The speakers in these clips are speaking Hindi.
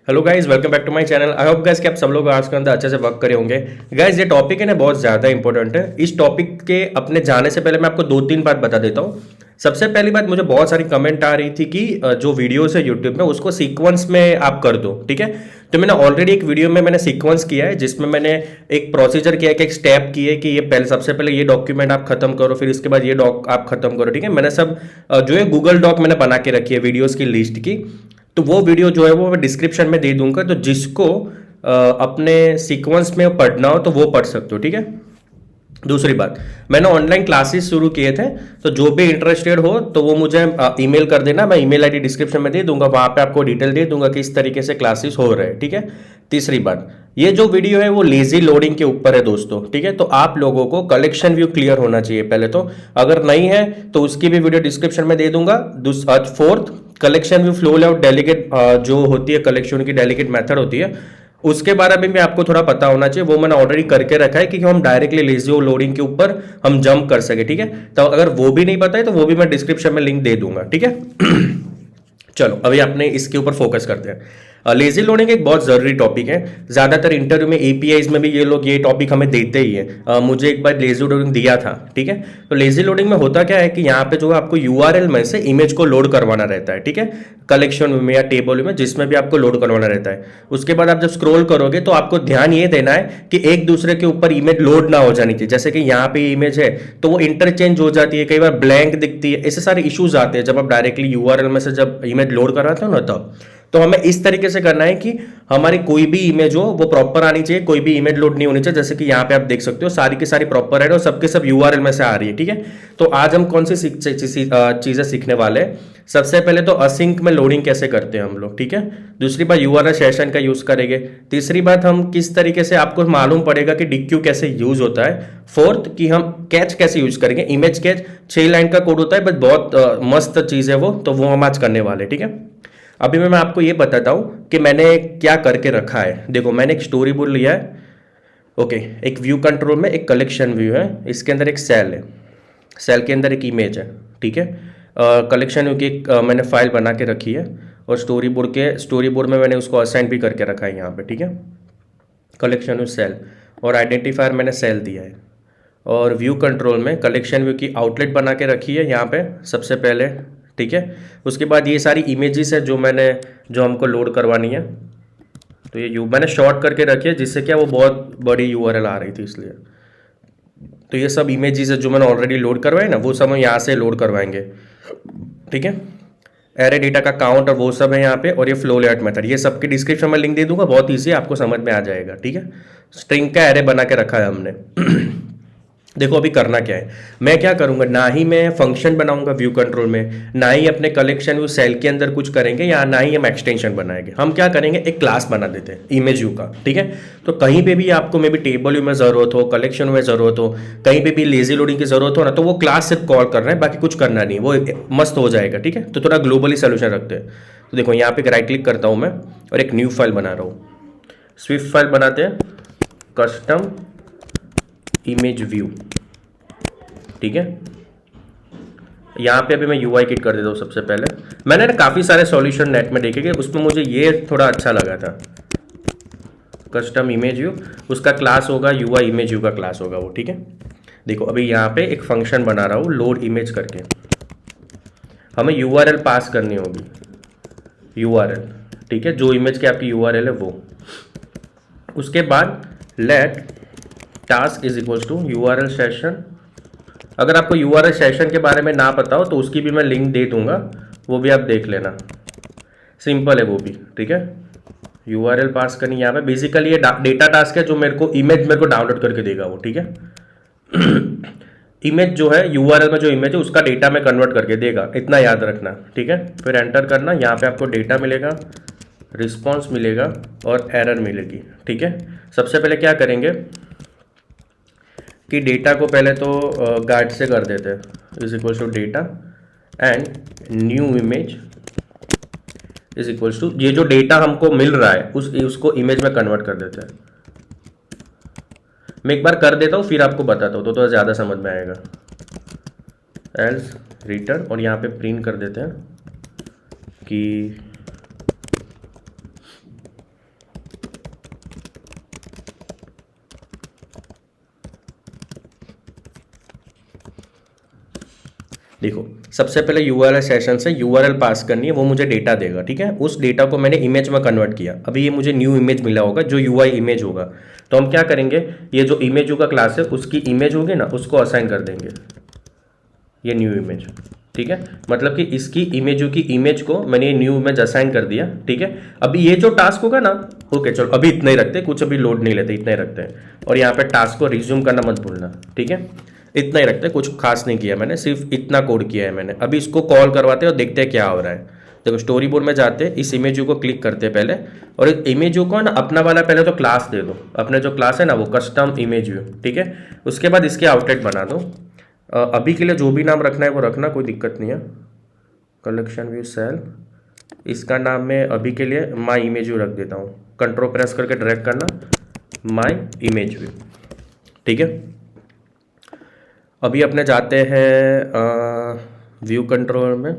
Hello guys, welcome back to my channel. I hope guys कि आप सब लोग आज के अंदर अच्छे से वर्क करे होंगे। गाइज ये टॉपिक है ना, बहुत ज़्यादा इंपॉर्टेंट है। इस टॉपिक के अपने जाने से पहले मैं आपको दो तीन बात बता देता हूँ। सबसे पहली बात, मुझे बहुत सारी कमेंट आ रही थी कि जो वीडियोस है यूट्यूब में उसको सीक्वेंस में आप कर दो, ठीक है। तो मैंने ऑलरेडी एक वीडियो में मैंने सीक्वेंस किया है, जिसमें मैंने एक प्रोसीजर किया है कि एक स्टेप किए कि ये पहले सबसे पहले ये डॉक्यूमेंट आप खत्म करो, फिर इसके बाद ये डॉक आप खत्म करो, ठीक है। मैंने सब जो है गूगल डॉक मैंने बना के रखी है वीडियोस की लिस्ट की। तो वो वीडियो जो है वो मैं डिस्क्रिप्शन में दे दूंगा, तो जिसको अपने सीक्वेंस में पढ़ना हो तो वो पढ़ सकते हो, ठीक है। दूसरी बात, मैंने ऑनलाइन क्लासेस शुरू किए थे, तो जो भी इंटरेस्टेड हो तो वो मुझे ईमेल कर देना। मैं ईमेल आईडी डिस्क्रिप्शन में दे दूंगा, वहां पे आपको डिटेल दे दूंगा कि इस तरीके से क्लासेस हो रहे हैं, ठीक है। तीसरी बात, ये जो वीडियो है वो लेजी लोडिंग के ऊपर है दोस्तों, ठीक है। तो आप लोगों को कलेक्शन व्यू क्लियर होना चाहिए पहले तो। अगर नहीं है तो उसकी भी वीडियो डिस्क्रिप्शन में दे दूंगा। Fourth, collection view flow layout delegate जो होती है, कलेक्शन की डेलीगेट मेथड होती है, उसके बारे में भी आपको थोड़ा पता होना चाहिए। वो मैंने ऑलरेडी करके रखा है कि हम डायरेक्टली लेजियो लोडिंग के ऊपर हम जंप कर सके, ठीक है। तो अगर वो भी नहीं पता है तो वो भी मैं डिस्क्रिप्शन में लिंक दे दूंगा, ठीक है। चलो अभी अपने इसके ऊपर फोकस करते हैं। लेजी लोडिंग एक बहुत जरूरी टॉपिक है। ज्यादातर इंटरव्यू में एपीआईज में भी ये लोग ये टॉपिक हमें देते ही है। मुझे एक बार लेजी लोडिंग दिया था, ठीक है। तो लेजी लोडिंग में होता क्या है कि यहाँ पे जो है आपको यूआरएल में से इमेज को लोड करवाना रहता है, ठीक है। कलेक्शन में या टेबल में, जिसमें भी आपको लोड करवाना रहता है। उसके बाद आप जब स्क्रॉल करोगे तो आपको ध्यान ये देना है कि एक दूसरे के ऊपर इमेज लोड ना हो जानी चाहिए। जैसे कि यहाँ पे इमेज है तो वो इंटरचेंज हो जाती है, कई बार ब्लैंक दिखती है। ऐसे सारे इश्यूज आते हैं जब आप डायरेक्टली यूआरएल में से जब इमेज लोड कराते हो ना, तब तो हमें इस तरीके से करना है कि हमारी कोई भी इमेज हो वो प्रॉपर आनी चाहिए, कोई भी इमेज लोड नहीं होनी चाहिए। जैसे कि यहाँ पे आप देख सकते हो सारी की सारी प्रॉपर है और सबके सब यूआरएल में से आ रही है, ठीक है। तो आज हम कौन सी चीजें सीखने वाले हैं। सबसे पहले तो असिंक में लोडिंग कैसे करते हैं हम लोग, ठीक है। दूसरी बात, यूआरएल सेशन का यूज करेंगे। तीसरी बात, हम किस तरीके से आपको मालूम पड़ेगा कि डिक्यू कैसे यूज होता है। फोर्थ, कि हम कैच कैसे यूज करेंगे। इमेज कैच 6 लाइन का कोड होता है, बट बहुत मस्त चीज है वो, तो वो हम आज करने वाले, ठीक है। अभी मैं आपको ये बताता हूं कि मैंने क्या करके रखा है। देखो, मैंने एक स्टोरी बोर्ड लिया है, ओके। एक व्यू कंट्रोल में एक कलेक्शन व्यू है, इसके अंदर एक सेल है, सेल के अंदर एक इमेज है, ठीक है। कलेक्शन व्यू की एक मैंने फाइल बना के रखी है, और स्टोरी बोर्ड में मैंने उसको असाइन भी करके रखा है यहाँ पे, ठीक है। कलेक्शन व्यू सेल, और आइडेंटिफायर मैंने सेल दिया है। और व्यू कंट्रोल में कलेक्शन व्यू की आउटलेट बना के रखी है यहाँ पे सबसे पहले, ठीक है। उसके बाद ये सारी इमेजेस है जो हमको लोड करवानी है। तो ये यू मैंने शॉर्ट करके रखी है, जिससे क्या वो बहुत बड़ी यूआरएल आ रही थी इसलिए। तो ये सब इमेजेस है जो मैंने ऑलरेडी लोड करवाए ना, वो सब हम यहाँ से लोड करवाएंगे, ठीक है। एरे डेटा का काउंट और वो सब है यहाँ पे, और ये फ्लो लेआउट मेथड, ये सबके डिस्क्रिप्शन में लिंक दे दूंगा, बहुत ईजी आपको समझ में आ जाएगा, ठीक है। स्ट्रिंग का एरे बना के रखा है हमने। देखो अभी करना क्या है, मैं क्या करूंगा, ना ही मैं फंक्शन बनाऊंगा व्यू कंट्रोल में, ना ही अपने कलेक्शन व्यू सेल के अंदर कुछ करेंगे, या ना ही हम एक्सटेंशन बनाएंगे। हम क्या करेंगे, एक क्लास बना देते हैं इमेज व्यू का, ठीक है। तो कहीं पे भी आपको मे बी टेबल व्यू में जरूरत हो, कलेक्शन में जरूरत हो, कहीं पे भी लेजी लोडिंग की जरूरत हो ना, तो वो क्लास सिर्फ कॉल कर रहे हैं, बाकी कुछ करना नहीं, वो मस्त हो जाएगा, ठीक है। तो थोड़ा ग्लोबली सोल्यूशन रखते हैं। तो देखो यहाँ पे राइट क्लिक करता हूँ मैं, और एक न्यू फाइल बना रहा हूँ, स्विफ्ट फाइल बनाते हैं, कस्टम इमेज व्यू, ठीक है। यहाँ पे अभी मैं यूआई किट कर देता हूँ। सबसे पहले मैंने ना काफ़ी सारे सॉल्यूशन नेट में देखे, उसमें मुझे ये थोड़ा अच्छा लगा था, कस्टम इमेज व्यू। उसका क्लास होगा यूआई इमेज व्यू का क्लास होगा वो, ठीक है। देखो अभी यहाँ पे एक फंक्शन बना रहा हूँ लोड इमेज करके, हमें यूआरएल पास करनी होगी, यूआरएल, ठीक है, जो इमेज की आपकी यूआरएल है वो। उसके बाद let task is equals to URL session. अगर आपको यूआरएल सेशन के बारे में ना पता हो तो उसकी भी मैं लिंक दे दूंगा, वो भी आप देख लेना, सिंपल है वो भी, ठीक है। यूआरएल पास करनी यहाँ पे, बेसिकली ये डेटा टास्क है जो मेरे को डाउनलोड करके देगा वो, ठीक है। इमेज जो है यूआरएल में जो इमेज है उसका डेटा में कन्वर्ट करके देगा, इतना याद रखना, ठीक है। फिर एंटर करना, यहाँ पे आपको डेटा मिलेगा, रिस्पॉन्स मिलेगा और एरर मिलेगी, ठीक है। सबसे पहले क्या करेंगे कि डेटा को पहले तो गार्ड से कर देते हैं, is equals to data and new image is equals to, ये जो डेटा हमको मिल रहा है उसको इमेज में कन्वर्ट कर देते हैं। मैं एक बार कर देता हूँ फिर आपको बताता हूँ, तो ज़्यादा समझ में आएगा। एल्स रिटर्न, और यहाँ पे प्रिंट कर देते हैं कि देखो सबसे पहले यूआरएल सेशन से यूआरएल पास करनी है, वो मुझे डेटा देगा, ठीक है। उस डेटा को मैंने इमेज में कन्वर्ट किया, अभी ये मुझे न्यू इमेज मिला होगा जो यूआई इमेज होगा। तो हम क्या करेंगे, ये जो इमेज का क्लास है उसकी इमेज होगी ना, उसको असाइन कर देंगे ये न्यू इमेज, ठीक है। मतलब कि इसकी इमेज की इमेज को मैंने ये न्यू इमेज असाइन कर दिया, ठीक है। अभी ये जो टास्क होगा ना, ओके चलो अभी इतना ही रखते, कुछ अभी लोड नहीं लेते, इतना ही रखते हैं। और यहाँ पे टास्क को रिज्यूम करना मत भूलना, ठीक है। इतना ही रखते हैं, कुछ खास नहीं किया मैंने, सिर्फ इतना कोड किया है मैंने। अभी इसको कॉल करवाते हैं और देखते हैं क्या हो रहा है। देखो स्टोरी बोर्ड में जाते हैं, इस इमेज को क्लिक करते हैं पहले, और इस इमेज को ना अपना वाला पहले तो क्लास दे दो, अपने जो क्लास है ना वो कस्टम इमेज व्यू, ठीक है। उसके बाद इसके आउटलेट बना दो। अभी के लिए जो भी नाम रखना है वो रखना, कोई दिक्कत नहीं है। कलेक्शन व्यू सेल, इसका नाम मैं अभी के लिए माई इमेज व्यू रख देता हूँ। कंट्रोल प्रेस करके ड्रैग करना, माई इमेज व्यू, ठीक है। अभी अपने जाते हैं व्यू कंट्रोलर में,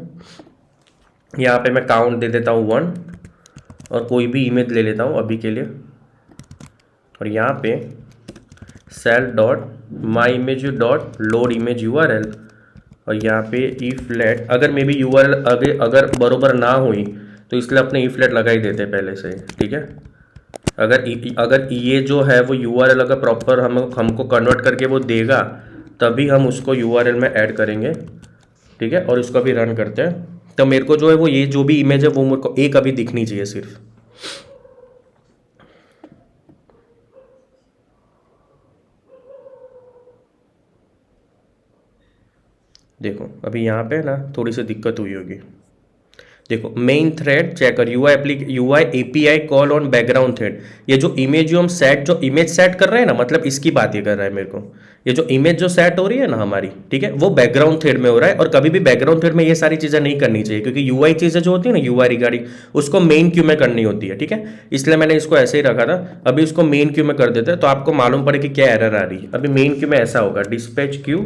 यहाँ पे मैं काउंट दे देता हूँ 1 और कोई भी इमेज ले लेता हूँ अभी के लिए। और यहाँ पे cell dot my image dot load image URL, और यहाँ पे इफ लेट, अगर मे बी यूआरएल अगर बरोबर ना हुई तो इसलिए अपने इफ लेट लगा ही देते पहले से, ठीक है। अगर ये जो है वो यूआरएल अगर प्रॉपर हमको कन्वर्ट करके वो देगा तभी हम उसको यूआरएल में ऐड करेंगे, ठीक है। और इसको भी रन करते हैं। तो मेरे को जो है वो ये जो भी इमेज है वो मेरे को एक अभी दिखनी चाहिए सिर्फ। देखो अभी यहाँ पे ना थोड़ी सी दिक्कत हुई होगी। देखो मेन थ्रेड चेक कर, UI API call on background thread. ये जो इमेज हम सेट, जो इमेज सेट कर रहे हैं ना, मतलब इसकी बात ये कर रहा है मेरे को। ये जो इमेज जो सेट हो रही है ना हमारी, ठीक है, वो बैकग्राउंड थ्रेड में हो रहा है। और कभी भी बैकग्राउंड थ्रेड में ये सारी चीज़ें नहीं करनी चाहिए, क्योंकि यूआई चीज़ें जो होती है ना यूआई रिगार्डिंग, उसको मेन क्यू में करनी होती है, ठीक है। इसलिए मैंने इसको ऐसे ही रखा था। अभी इसको मेन क्यू में कर देते हैं तो आपको मालूम पड़े कि क्या एरर आ रही है। अभी मेन क्यू में ऐसा होगा, dispatch Q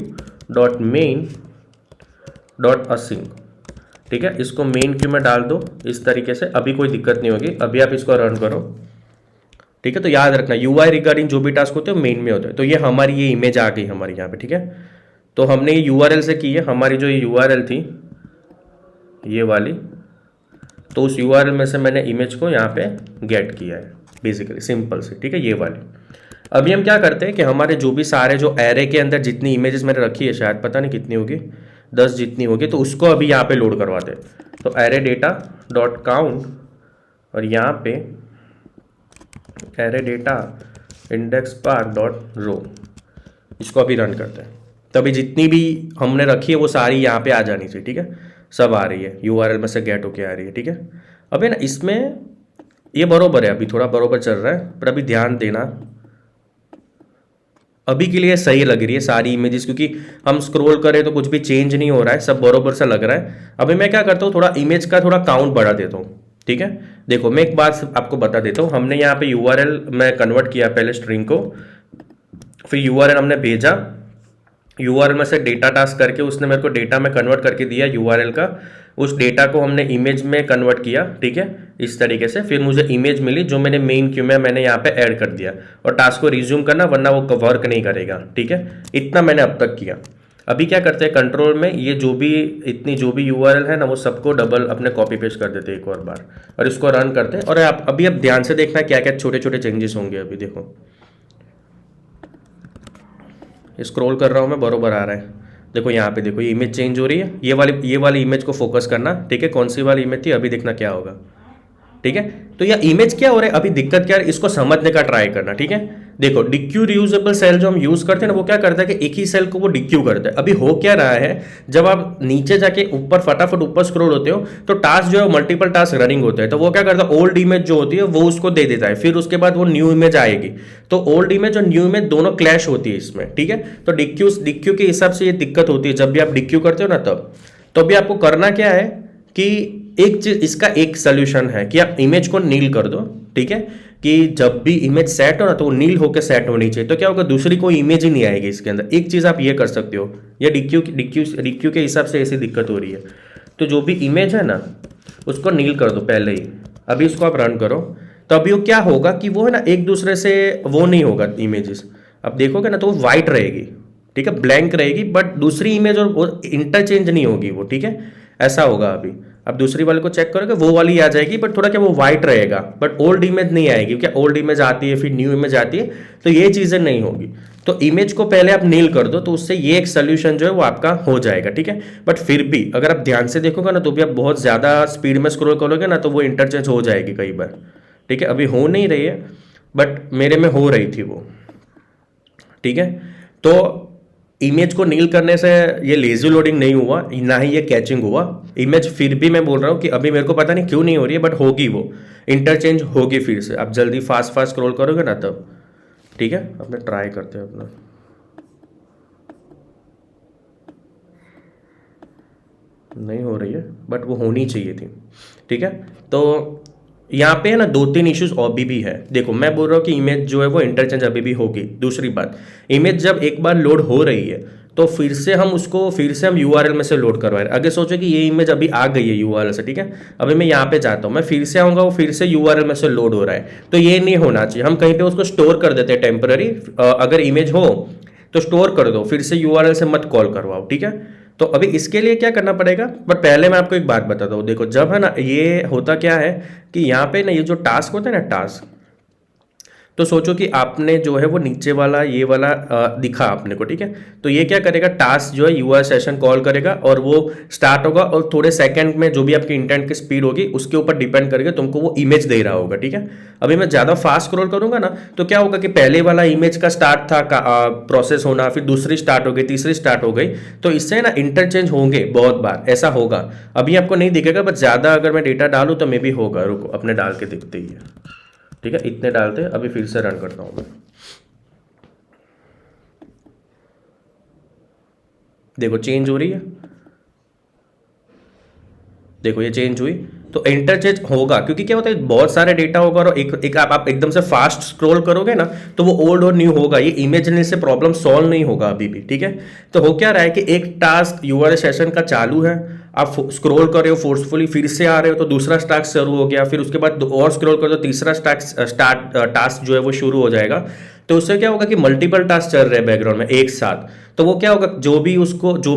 dot main dot using, ठीक है। इसको मेन क्यू में डाल दो इस तरीके से, अभी कोई दिक्कत नहीं होगी। अभी आप इसको रन करो, ठीक है। तो याद रखना यूआई रिगार्डिंग जो भी टास्क होते हैं मेन में होते हैं। तो ये हमारी ये इमेज आ गई हमारी यहाँ पे, ठीक है। तो हमने ये यूआरएल से की है, हमारी जो ये यूआरएल थी ये वाली, तो उस यूआरएल में से मैंने इमेज को यहाँ पे गेट किया है बेसिकली, सिंपल से, ठीक है, ये वाली। अभी हम क्या करते हैं कि हमारे जो भी सारे जो एरे के अंदर जितनी इमेजेस मैंने रखी है, शायद पता नहीं कितनी होगी, 10 जितनी होगी, तो उसको अभी यहाँ पे लोड करवाते हैं। तो एरे डेटा डॉट काउंट, और यहाँ पे array data index path dot row, इसको अभी रन करते हैं। तभी जितनी भी हमने रखी है वो सारी यहाँ पे आ जानी चाहिए, ठीक है। सब आ रही है, यूआरएल में से गेट होके आ रही है, ठीक है। अभी ना इसमें ये बरोबर है, अभी थोड़ा बरोबर चल रहा है, पर अभी ध्यान देना अभी के लिए सही लग रही है सारी इमेजेस, क्योंकि हम स्क्रॉल करें तो कुछ भी चेंज नहीं हो रहा है, सब बरोबर सा लग रहा है। अभी मैं क्या करता हूँ, थोड़ा इमेज का थोड़ा काउंट बढ़ा देता हूँ, ठीक है। देखो मैं एक बात आपको बता देता हूँ, हमने यहाँ पे यूआरएल में कन्वर्ट किया पहले स्ट्रिंग को, फिर यूआरएल हमने भेजा, यूआरएल में से डेटा टास्क करके उसने मेरे को डेटा में कन्वर्ट करके दिया यूआरएल का, उस डेटा को हमने इमेज में कन्वर्ट किया, ठीक है, इस तरीके से। फिर मुझे इमेज मिली जो मैंने मेन क्यू में मैंने यहाँ पे ऐड कर दिया, और टास्क को रिज्यूम करना वरना वो वर्क नहीं करेगा, ठीक है। इतना मैंने अब तक किया। अभी क्या करते हैं, कंट्रोल में ये जो भी यूआरएल है ना वो सबको डबल अपने कॉपी पेस्ट कर देते हैं एक और बार, और इसको रन करते हैं। और अभी अब ध्यान से देखना क्या क्या छोटे छोटे चेंजेस होंगे। अभी देखो स्क्रॉल कर रहा हूँ मैं, बरोबर आ रहा है। देखो यहाँ पे देखो ये इमेज चेंज हो रही है, ये वाली इमेज को फोकस करना, ठीक है। कौन सी वाली इमेज थी, अभी देखना क्या होगा, ठीक है। तो यह इमेज क्या हो रहा है, अभी दिक्कत क्या है, इसको समझने का ट्राई करना, ठीक है। देखो डिक्यू रियूजेबल सेल जो हम यूज करते हैं ना, वो क्या करता है कि एक ही सेल को वो डिक्यू करता है। अभी हो क्या रहा है, जब आप नीचे जाके ऊपर फटाफट ऊपर स्क्रॉल होते हो तो टास्क जो है मल्टीपल टास्क रनिंग होते हैं, तो वो क्या करता है, ओल्ड इमेज जो होती है वो उसको दे देता है, फिर उसके बाद वो न्यू इमेज आएगी। तो ओल्ड इमेज और न्यू इमेज दोनों क्लैश होती है इसमें, ठीक है। तो डिक्यू के हिसाब से ये दिक्कत होती है जब भी आप डिक्यू करते हो ना तब। तो अभी आपको करना क्या है कि एक चीज, इसका एक सोल्यूशन है कि आप इमेज को नील कर दो, ठीक है, कि जब भी इमेज सेट हो ना तो वो नील होकर सेट होनी चाहिए। तो क्या होगा, दूसरी कोई इमेज ही नहीं आएगी इसके अंदर। एक चीज आप ये कर सकते हो, या डिक्यू के हिसाब से ऐसी दिक्कत हो रही है, तो जो भी इमेज है ना उसको नील कर दो पहले ही। अभी इसको आप रन करो, तो अभी वो क्या होगा कि वो है ना एक दूसरे से वो नहीं होगा इमेजेस, अब देखोगे ना तो वो वाइट रहेगी, ठीक है, ब्लैंक रहेगी, बट दूसरी इमेज और इंटरचेंज नहीं होगी वो, ठीक है, ऐसा होगा। अभी अब दूसरी वाले को चेक करोगे वो वाली आ जाएगी, बट थोड़ा क्या वो वाइट रहेगा, बट ओल्ड इमेज नहीं आएगी। क्या ओल्ड इमेज आती है फिर न्यू इमेज आती है, तो ये चीज़ें नहीं होगी। तो इमेज को पहले आप नील कर दो, तो उससे ये एक सोल्यूशन जो है वो आपका हो जाएगा, ठीक है। बट फिर भी अगर आप ध्यान से देखोगे ना, तो भी आप बहुत ज़्यादा स्पीड में स्क्रॉल करोगे ना, तो वो इंटरचेंज हो जाएगी कई बार, ठीक है। अभी हो नहीं रही है, बट मेरे में हो रही थी वो, ठीक है। तो इमेज को नील करने से ये लेजी लोडिंग नहीं हुआ, ना ही ये कैचिंग हुआ। इमेज फिर भी मैं बोल रहा हूँ कि अभी मेरे को पता नहीं क्यों नहीं हो रही है, बट होगी, वो इंटरचेंज होगी फिर से। आप जल्दी फास्ट फास्ट स्क्रॉल करोगे ना तब, ठीक है। अपने ट्राई करते हैं अपना, नहीं हो रही है, बट वो होनी चाहिए थी, ठीक है। तो यहाँ पे है ना 2-3 इश्यूज अभी भी है। देखो मैं बोल रहा हूँ कि इमेज जो है वो इंटरचेंज अभी भी होगी। दूसरी बात, इमेज जब एक बार लोड हो रही है तो फिर से हम उसको फिर से हम यूआरएल में से लोड करवा रहे हैं। आगे सोचो कि ये इमेज अभी आ गई है यूआरएल से, ठीक है। अभी मैं यहाँ पे जाता हूँ, मैं फिर से आऊँगा, वो फिर से यूआरएल में से लोड हो रहा है, तो ये नहीं होना चाहिए। हम कहीं पे उसको स्टोर कर देते हैं टेम्पररी, अगर इमेज हो तो स्टोर कर दो, फिर से यूआरएल से मत कॉल करवाओ, ठीक है। तो अभी इसके लिए क्या करना पड़ेगा, बट पहले मैं आपको एक बात बताता हूँ। देखो जब है ना ये होता क्या है कि यहाँ पे ना ये जो टास्क होता है ना टास्क, तो सोचो कि आपने जो है वो नीचे वाला ये वाला दिखा आपने को, ठीक है। तो ये क्या करेगा, टास्क जो है यूआर सेशन कॉल करेगा और वो स्टार्ट होगा, और थोड़े सेकंड में जो भी आपकी इंटरनेट की स्पीड होगी उसके ऊपर डिपेंड करके तुमको वो इमेज दे रहा होगा, ठीक है। अभी मैं ज़्यादा फास्ट स्क्रॉल करूंगा ना, तो क्या होगा कि पहले वाला इमेज का स्टार्ट था प्रोसेस होना, फिर दूसरी स्टार्ट हो गई, तीसरी स्टार्ट हो गई, तो इससे ना इंटरचेंज होंगे बहुत बार, ऐसा होगा। अभी आपको नहीं दिखेगा, बट ज़्यादा अगर मैं डेटा डालूँ तो मे भी होगा। रुको अपने डाल के देखते ही है, ठीक है। इतने डालते हैं, अभी फिर से रन करता हूं मैं। देखो चेंज हो रही है, देखो ये चेंज हुई, तो इंटरचेंज होगा। क्योंकि क्या होता है बहुत सारे डेटा होगा, और एक आप एकदम से फास्ट स्क्रॉल करोगे ना, तो वो ओल्ड और न्यू होगा। ये इमेजिनरी से प्रॉब्लम सॉल्व नहीं होगा अभी भी, ठीक है। तो हो क्या रहा है कि एक टास्क यूआरएल सेशन का चालू है, आप स्क्रॉल कर रहे हो फोर्सफुली, फिर से आ रहे हो तो दूसरा टास्क शुरू हो गया, फिर उसके बाद और स्क्रॉल कर दो, तीसरा टास्क जो है वो शुरू हो जाएगा। तो उससे क्या होगा कि मल्टीपल टास्क चल रहे हैं बैकग्राउंड में एक साथ, तो वो क्या होगा, जो भी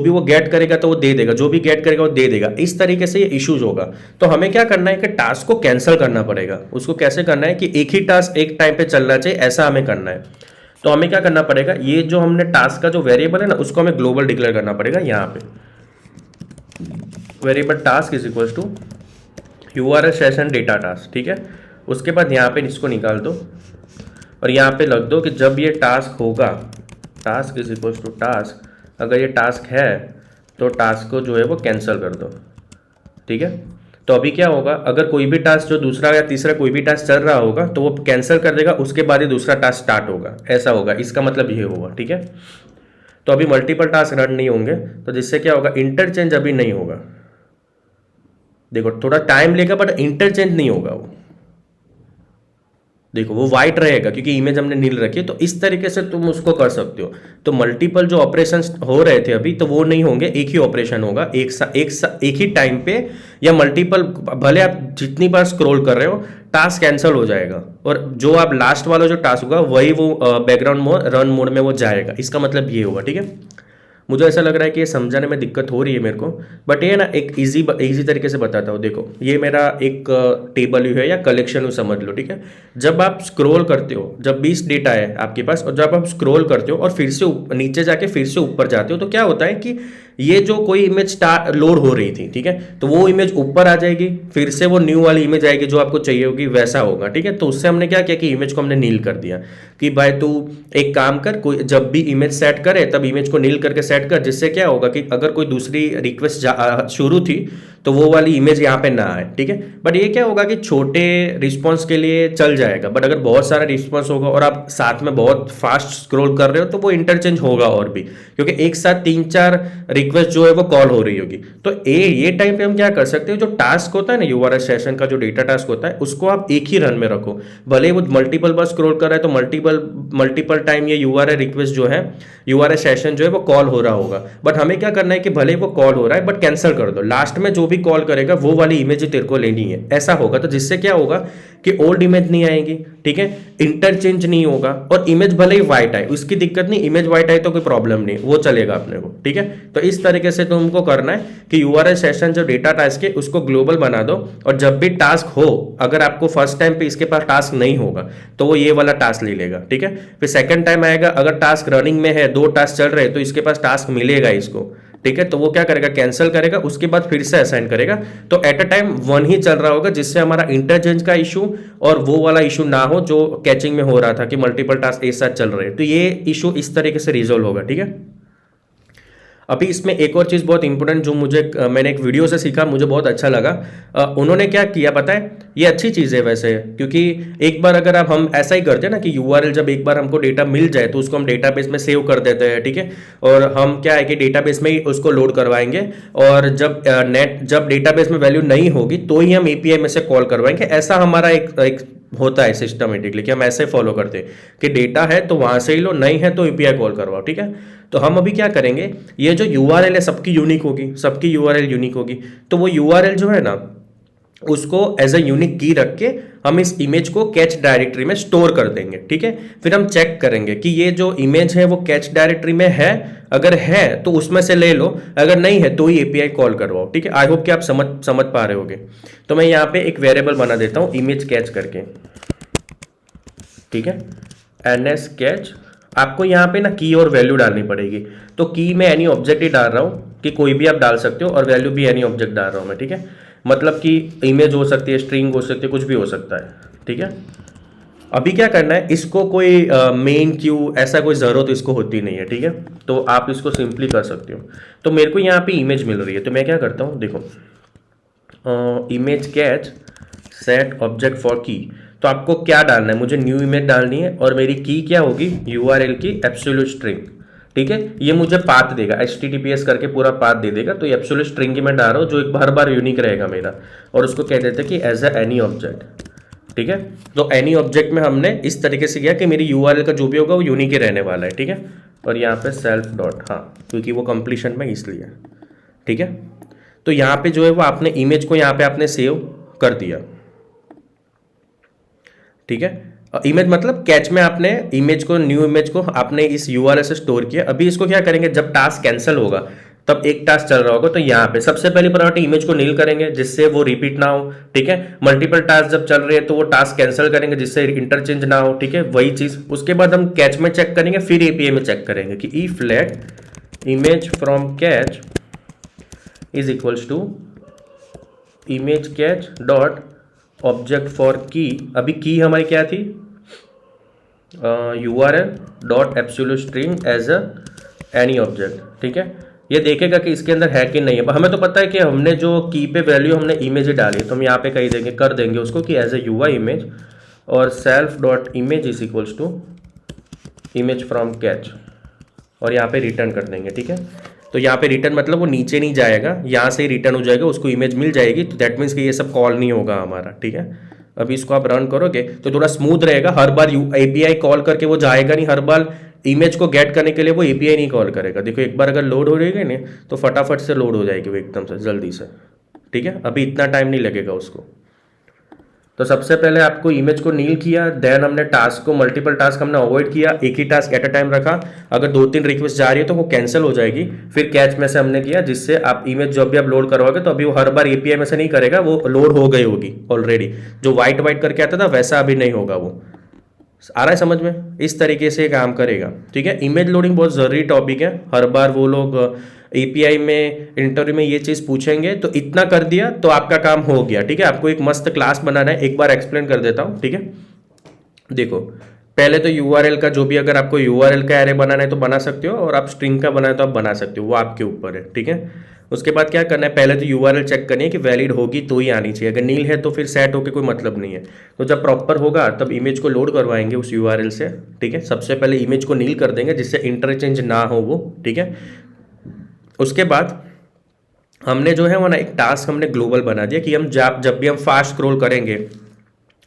वो गेट करेगा तो वो दे देगा, जो भी गेट करेगा वो दे देगा। इस तरीके से ये इश्यूज होगा। तो हमें क्या करना है कि टास्क को कैंसिल करना पड़ेगा। उसको कैसे करना है कि एक ही टास्क एक टाइम पे चलना चाहिए, ऐसा हमें करना है। तो हमें क्या करना पड़ेगा, ये जो हमने टास्क का जो वेरिएबल है ना, उसको हमें ग्लोबल डिक्लेयर करना पड़ेगा। यहाँ पे variable task is equal to URL session data task, ठीक है। उसके बाद यहाँ पे इसको निकाल दो और यहाँ पे लग दो कि जब ये टास्क होगा, task is equal to task, अगर ये टास्क है तो टास्क को जो है वो कैंसिल कर दो, ठीक है। तो अभी क्या होगा, अगर कोई भी टास्क जो दूसरा या तीसरा कोई भी टास्क चल रहा होगा तो वो कैंसिल कर देगा, उसके बाद ही दूसरा टास्क स्टार्ट होगा, ऐसा होगा। इसका मतलब ये होगा, ठीक है। तो अभी मल्टीपल टास्क रन नहीं होंगे, तो जिससे क्या होगा, इंटरचेंज अभी नहीं होगा। देखो थोड़ा टाइम लेगा, बट इंटरचेंज नहीं होगा वो। देखो वो वाइट रहेगा क्योंकि इमेज हमने नील रखी है। तो इस तरीके से तुम उसको कर सकते हो। तो मल्टीपल जो ऑपरेशंस हो रहे थे अभी, तो वो नहीं होंगे, एक ही ऑपरेशन होगा एक ही टाइम पे, या मल्टीपल, भले आप जितनी बार स्क्रॉल कर रहे हो टास्क कैंसिल हो जाएगा, और जो आप लास्ट वाला जो टास्क होगा वही वो बैकग्राउंड मोड रन मोड में वो जाएगा। इसका मतलब ये होगा, ठीक है। मुझे ऐसा लग रहा है कि ये समझाने में दिक्कत हो रही है मेरे को, बट ये ना एक इजी तरीके से बताता हूँ। देखो ये मेरा एक टेबल व्यू है या कलेक्शन व्यू समझ लो, ठीक है। जब आप स्क्रॉल करते हो, जब 20 डेटा है आपके पास, और जब आप स्क्रॉल करते हो और फिर से नीचे जाके फिर से ऊपर जाते हो, तो क्या होता है कि ये जो कोई इमेज लोड हो रही थी, ठीक है, तो वो इमेज ऊपर आ जाएगी, फिर से वो न्यू वाली इमेज आएगी जो आपको चाहिए होगी, वैसा होगा, ठीक है। तो उससे हमने क्या किया कि इमेज को हमने नील कर दिया कि भाई तू एक काम कर, कोई जब भी इमेज सेट करे तब इमेज को नील करके सेट कर, जिससे क्या होगा कि अगर कोई दूसरी रिक्वेस्ट शुरू थी तो वो वाली इमेज यहाँ पे ना आए, ठीक है। बट ये क्या होगा कि छोटे रिस्पॉन्स के लिए चल जाएगा, बट अगर बहुत सारा रिस्पॉन्स होगा और आप साथ में बहुत फास्ट स्क्रॉल कर रहे हो तो वो इंटरचेंज होगा और भी, क्योंकि एक साथ 3-4 रिक्वेस्ट जो है वो कॉल हो रही होगी। तो ये टाइम पे हम क्या कर सकते हैं, जो टास्क होता है ना यूआरएल सेशन का, जो डेटा टास्क होता है, उसको आप एक ही रन में रखो। भले वो मल्टीपल बार स्क्रॉल कर रहा है तो मल्टीपल टाइम ये यूआरएल रिक्वेस्ट जो है, यूआरएल सेशन जो है वो कॉल हो रहा होगा। बट हमें क्या करना है कि भले वो कॉल हो रहा है बट कैंसिल कर दो, लास्ट में जो भी कॉल करेगा वो वाली इमेज तेरे को लेनी है, ऐसा होगा। तो जिससे क्या होगा कि ओल्ड इमेज नहीं आएगी, ठीक है, इंटरचेंज नहीं होगा, और इमेज भले ही व्हाइट आए उसकी दिक्कत नहीं, इमेज व्हाइट आए तो कोई प्रॉब्लम नहीं, वो चलेगा अपने को, ठीक है। तो इस तरीके से तुमको करना है कि यूआरएल सेशन जो डेटा टास्क है उसको ग्लोबल बना दो, और जब भी टास्क हो, अगर आपको फर्स्ट टाइम पे इसके पास टास्क नहीं होगा तो वो ये वाला टास्क ले लेगा, ठीक है। फिर सेकंड टाइम आएगा, अगर टास्क रनिंग में है, 2 टास्क चल रहे हैं, तो इसके पास टास्क मिलेगा इसको, ठीक है। तो वो क्या करेगा, कैंसिल करेगा, उसके बाद फिर से असाइन करेगा। तो एट अ टाइम 1 ही चल रहा होगा, जिससे हमारा इंटरचेंज का इशू और वो वाला इशू ना हो जो कैचिंग में हो रहा था कि मल्टीपल टास्क एक साथ चल रहे हैं। तो ये इशू इस तरीके से रिजोल्व होगा, ठीक है। अभी इसमें एक और चीज़ बहुत इंपॉर्टेंट जो मैंने एक वीडियो से सीखा, मुझे बहुत अच्छा लगा। उन्होंने क्या किया पता है, ये अच्छी चीज़ है वैसे, क्योंकि एक बार अगर आप हम ऐसा ही करते हैं ना कि यूआरएल जब एक बार हमको डेटा मिल जाए तो उसको हम डेटाबेस में सेव कर देते हैं, ठीक है। और हम क्या है कि डेटाबेस में ही उसको लोड करवाएंगे, और जब डेटाबेस में वैल्यू नहीं होगी तो ही हम एपीआई में से कॉल करवाएंगे। ऐसा हमारा एक होता है सिस्टमेटिकली कि हम ऐसे फॉलो करते हैं कि डेटा है तो वहां से ही लो, नहीं है तो एपीआई कॉल करवाओ, ठीक है। तो हम अभी क्या करेंगे, ये जो यूआरएल है सबकी यूनिक होगी, सबकी यूआरएल यूनिक होगी, तो वो यूआरएल जो है ना उसको एज अ यूनिक की रख के हम इस इमेज को कैच डायरेक्टरी में स्टोर कर देंगे, ठीक है। फिर हम चेक करेंगे कि ये जो इमेज है वो कैच डायरेक्टरी में है, अगर है तो उसमें से ले लो, अगर नहीं है तो ही एपीआई कॉल करवाओ, ठीक है। आई होप कि आप समझ पा रहे होगे। तो मैं यहाँ पे एक वेरिएबल बना देता हूँ इमेज कैच करके, ठीक है, एनएस कैच। आपको यहाँ पे ना की और वैल्यू डालनी पड़ेगी, तो की में एनी ऑब्जेक्ट ही डाल रहा हूँ कि कोई भी आप डाल सकते हो, और वैल्यू भी एनी ऑब्जेक्ट डाल रहा हूँ मैं, ठीक है। मतलब कि इमेज हो सकती है, स्ट्रिंग हो सकती है, कुछ भी हो सकता है, ठीक है। अभी क्या करना है, इसको कोई मेन क्यू ऐसा कोई ज़रूरत इसको होती नहीं है, ठीक है। तो आप इसको सिंपली कर सकते हो। तो मेरे को यहाँ पे इमेज मिल रही है, तो मैं क्या करता हूँ, देखो image catch set object for की। तो आपको क्या डालना है, मुझे न्यू इमेज डालनी है, और मेरी की क्या होगी, यूआरएल की एब्सोल्यूट स्ट्रिंग, ठीक है। ये मुझे पाथ देगा, HTTPS करके पूरा पाथ दे देगा। तो एब्सोल्यूट स्ट्रिंग की मैं डाल रहा हूँ जो एक हर बार यूनिक रहेगा मेरा, और उसको कह देते हैं कि एज अ एनी ऑब्जेक्ट, ठीक है। तो एनी ऑब्जेक्ट में हमने इस तरीके से किया कि मेरी यूआरएल का जो भी होगा वो यूनिक ही रहने वाला है, ठीक है। और यहाँ पे सेल्फ डॉट, हाँ क्योंकि वो कंप्लीशन में इसलिए, ठीक है। तो यहाँ पे जो है वो आपने इमेज को यहाँ पे आपने सेव कर दिया, ठीक है। इमेज मतलब कैच में आपने इमेज को, न्यू इमेज को आपने इस यूआरएल से स्टोर किया। अभी इसको क्या करेंगे, जब टास्क कैंसिल होगा तब एक टास्क चल रहा होगा, तो यहाँ पे सबसे पहली प्रायोरिटी इमेज को नील करेंगे जिससे वो रिपीट ना हो, ठीक है। मल्टीपल टास्क जब चल रहे हैं तो वो टास्क कैंसिल करेंगे जिससे इंटरचेंज ना हो, ठीक है, वही चीज। उसके बाद हम कैच में चेक करेंगे, फिर एपीआई में चेक करेंगे कि if let image from cache is equals to image cache dot object for key. अभी की हमारी क्या थी, URL dot absolute string as a any object, ठीक है। ये देखेगा कि इसके अंदर है कि नहीं है। हमें तो पता है कि हमने जो की पे वैल्यू हमने इमेज ही डाली है, तो हम यहाँ पे कही देंगे, कर देंगे उसको कि एज ए यूआई इमेज, और self dot image is equals to image from cache, और यहाँ पे रिटर्न कर देंगे, ठीक है। तो यहाँ पे रिटर्न मतलब वो नीचे नहीं जाएगा, यहाँ से ही रिटर्न हो जाएगा, उसको इमेज मिल जाएगी। तो दैट मीन्स कि ये सब कॉल नहीं होगा हमारा, ठीक है। अभी इसको आप रन करोगे तो थोड़ा स्मूथ रहेगा, हर बार एपीआई कॉल करके वो जाएगा नहीं, हर बार इमेज को गेट करने के लिए वो एपीआई नहीं कॉल करेगा। देखो एक बार अगर लोड हो रहेगी ना तो फटाफट से लोड हो जाएगी वो एकदम से जल्दी से, ठीक है। अभी इतना टाइम नहीं लगेगा उसको। तो सबसे पहले आपको इमेज को नील किया, देन हमने टास्क को, मल्टीपल टास्क हमने अवॉइड किया, एक ही टास्क एट अ टाइम रखा। अगर 2-3 रिक्वेस्ट जा रही है तो वो कैंसिल हो जाएगी। फिर कैच में से हमने किया जिससे आप इमेज जब भी आप लोड करवाओगे तो अभी वो हर बार एपीआई में से नहीं करेगा, वो लोड हो गई होगी ऑलरेडी। जो वाइट वाइट करके आता था वैसा अभी नहीं होगा। वो आ रहा है समझ में, इस तरीके से काम करेगा, ठीक है। इमेज लोडिंग बहुत ज़रूरी टॉपिक है, हर बार वो लोग एपीआई में इंटरव्यू में ये चीज़ पूछेंगे। तो इतना कर दिया तो आपका काम हो गया, ठीक है। आपको एक मस्त क्लास बनाना है, एक बार एक्सप्लेन कर देता हूँ, ठीक है। देखो पहले तो यूआरएल का जो भी, अगर आपको यूआरएल का एरे बनाना है तो बना सकते हो, और आप स्ट्रिंग का बनाए तो आप बना सकते हो, वो आपके ऊपर है, ठीक है। उसके बाद क्या करना है, पहले तो यूआरएल चेक करनी है कि वैलिड होगी तो ही आनी चाहिए, अगर नील है तो फिर सेट होके कोई मतलब नहीं है। तो जब प्रॉपर होगा तब इमेज को लोड करवाएंगे उस यूआरएल से, ठीक है। सबसे पहले इमेज को नील कर देंगे जिससे इंटरचेंज ना हो वो, ठीक है। उसके बाद हमने जो है वो ना एक टास्क हमने ग्लोबल बना दिया कि हम जब भी हम फास्ट स्क्रॉल करेंगे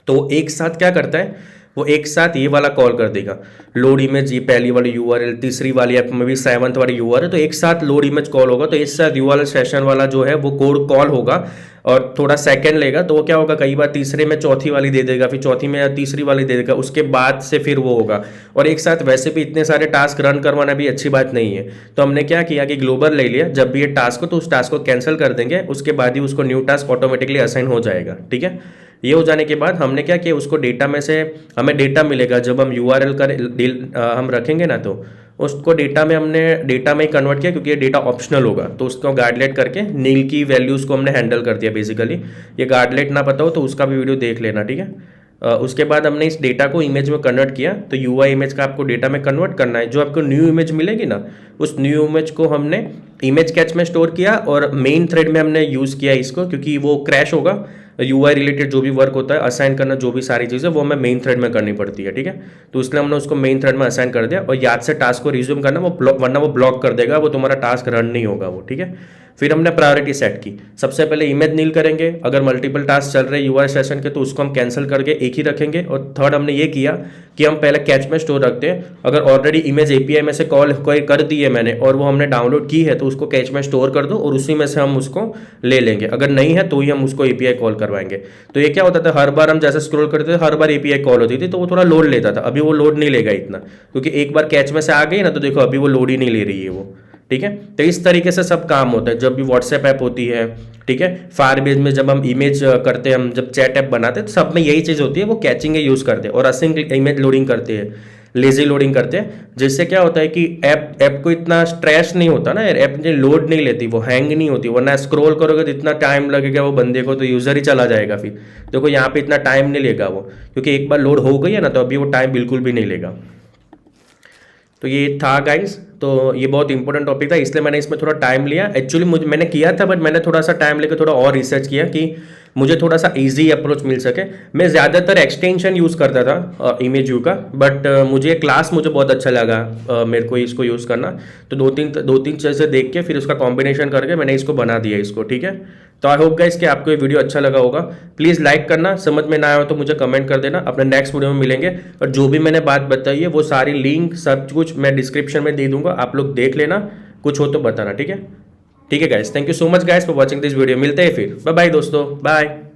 तो एक साथ क्या करता है, वो एक साथ ये वाला कॉल कर देगा, लोड इमेज, ये पहली वाली यूआरएल, तीसरी वाली ऐप में भी 7th वाली यूआरएल, तो एक साथ लोड इमेज कॉल होगा। तो इस साथ यूआरएल सेशन वाला जो है वो कोड कॉल होगा और थोड़ा सेकंड लेगा, तो वो क्या होगा, कई बार तीसरे में चौथी वाली दे देगा, फिर चौथी में तीसरी वाली दे देगा, उसके बाद से फिर वो होगा। और एक साथ वैसे भी इतने सारे टास्क रन करवाना भी अच्छी बात नहीं है। तो हमने क्या किया कि ग्लोबल ले लिया, जब भी ये टास्क हो तो उस टास्क को कैंसिल कर देंगे, उसके बाद ही उसको न्यू टास्क ऑटोमेटिकली असाइन हो जाएगा। ठीक है, ये हो जाने के बाद हमने क्या किया, उसको डेटा में से हमें डेटा मिलेगा जब हम यूआरएल का हम रखेंगे ना, तो उसको डेटा में हमने डेटा में ही कन्वर्ट किया, क्योंकि ये डेटा ऑप्शनल होगा। तो उसको गार्डलेट करके नील की वैल्यूज़ को हमने हैंडल कर दिया बेसिकली। ये गार्डलेट ना पता हो तो उसका भी वीडियो देख लेना, ठीक है। उसके बाद हमने इस डेटा को इमेज में कन्वर्ट किया। तो यूआई इमेज का आपको डेटा में कन्वर्ट करना है। जो आपको न्यू इमेज मिलेगी ना, उस न्यू इमेज को हमने इमेज कैच में स्टोर किया और मेन थ्रेड में हमने यूज़ किया इसको, क्योंकि वो क्रैश होगा। यूआई रिलेटेड जो भी वर्क होता है, असाइन करना, जो भी सारी चीज़ें, वो हमें मेन थ्रेड में करनी पड़ती है। ठीक है, तो इसलिए हमने उसको मेन थ्रेड में असाइन कर दिया। और याद से टास्क को रिज्यूम करना, वरना वो ब्लॉक कर देगा, वो तुम्हारा टास्क रन नहीं होगा वो। ठीक है, फिर हमने प्रायोरिटी सेट की। सबसे पहले इमेज नील करेंगे। अगर मल्टीपल टास्क चल रहे हैं यूआई सेशन के, तो उसको हम कैंसिल करके एक ही रखेंगे। और थर्ड हमने ये किया कि हम पहले कैच में स्टोर रखते हैं। अगर ऑलरेडी इमेज एपीआई में से कॉल कोई कर दी है मैंने और वो हमने डाउनलोड की है, तो उसको कैच में स्टोर कर दो और उसी में से हम उसको ले लेंगे। अगर नहीं है तो ही हम उसको एपीआई कॉल करवाएंगे। तो ये क्या होता था, हर बार हम जैसे स्क्रॉल करते थे, हर बार एपीआई कॉल होती थी, तो वो थोड़ा लोड लेता था। अभी वो लोड नहीं लेगा इतना, क्योंकि एक बार कैच में से आ गई ना, तो देखो अभी वो लोड ही नहीं ले रही है वो। ठीक है, तो इस तरीके से सब काम होता है जब भी व्हाट्सएप ऐप होती है। ठीक है, फायरबेस में जब हम इमेज करते हैं, हम जब चैट ऐप बनाते हैं, तो सब में यही चीज़ होती है, वो कैचिंग यूज़ करते हैं और असिंक इमेज लोडिंग करते हैं, लेजी लोडिंग करते हैं। जिससे क्या होता है कि ऐप को इतना स्ट्रेस नहीं होता ना, ऐप लोड नहीं लेती, वो हैंग नहीं होती। वरना स्क्रॉल करोगे तो इतना टाइम लगेगा वो बंदे को, तो यूज़र ही चला जाएगा। फिर देखो यहाँ पे इतना टाइम नहीं लेगा वो, क्योंकि एक बार लोड हो गई है ना, तो अभी वो टाइम बिल्कुल भी नहीं लेगा। तो ये था गाइस, तो ये बहुत इंपॉर्टेंट टॉपिक था, इसलिए मैंने इसमें थोड़ा टाइम लिया। एक्चुअली मैंने किया था, बट मैंने थोड़ा सा टाइम लेकर थोड़ा और रिसर्च किया कि मुझे थोड़ा सा इजी अप्रोच मिल सके। मैं ज़्यादातर एक्सटेंशन यूज़ करता था इमेज व्यू का, बट मुझे क्लास मुझे बहुत अच्छा लगा मेरे को इसको यूज़ करना। तो दो तीन चीज़ें देख के फिर उसका कॉम्बिनेशन करके मैंने इसको बना दिया इसको। ठीक है, तो आई होप गाइस कि आपको ये वीडियो अच्छा लगा होगा। प्लीज़ लाइक करना, समझ में ना आया हो तो मुझे कमेंट कर देना। अपने नेक्स्ट वीडियो में मिलेंगे, और जो भी मैंने बात बताई है वो सारी लिंक सब कुछ मैं डिस्क्रिप्शन में दे दूंगा, आप लोग देख लेना, कुछ हो तो बताना। ठीक है, ठीक है guys, thank you so much guys for watching this video. मिलते हैं फिर, बाय बाय दोस्तों, बाय।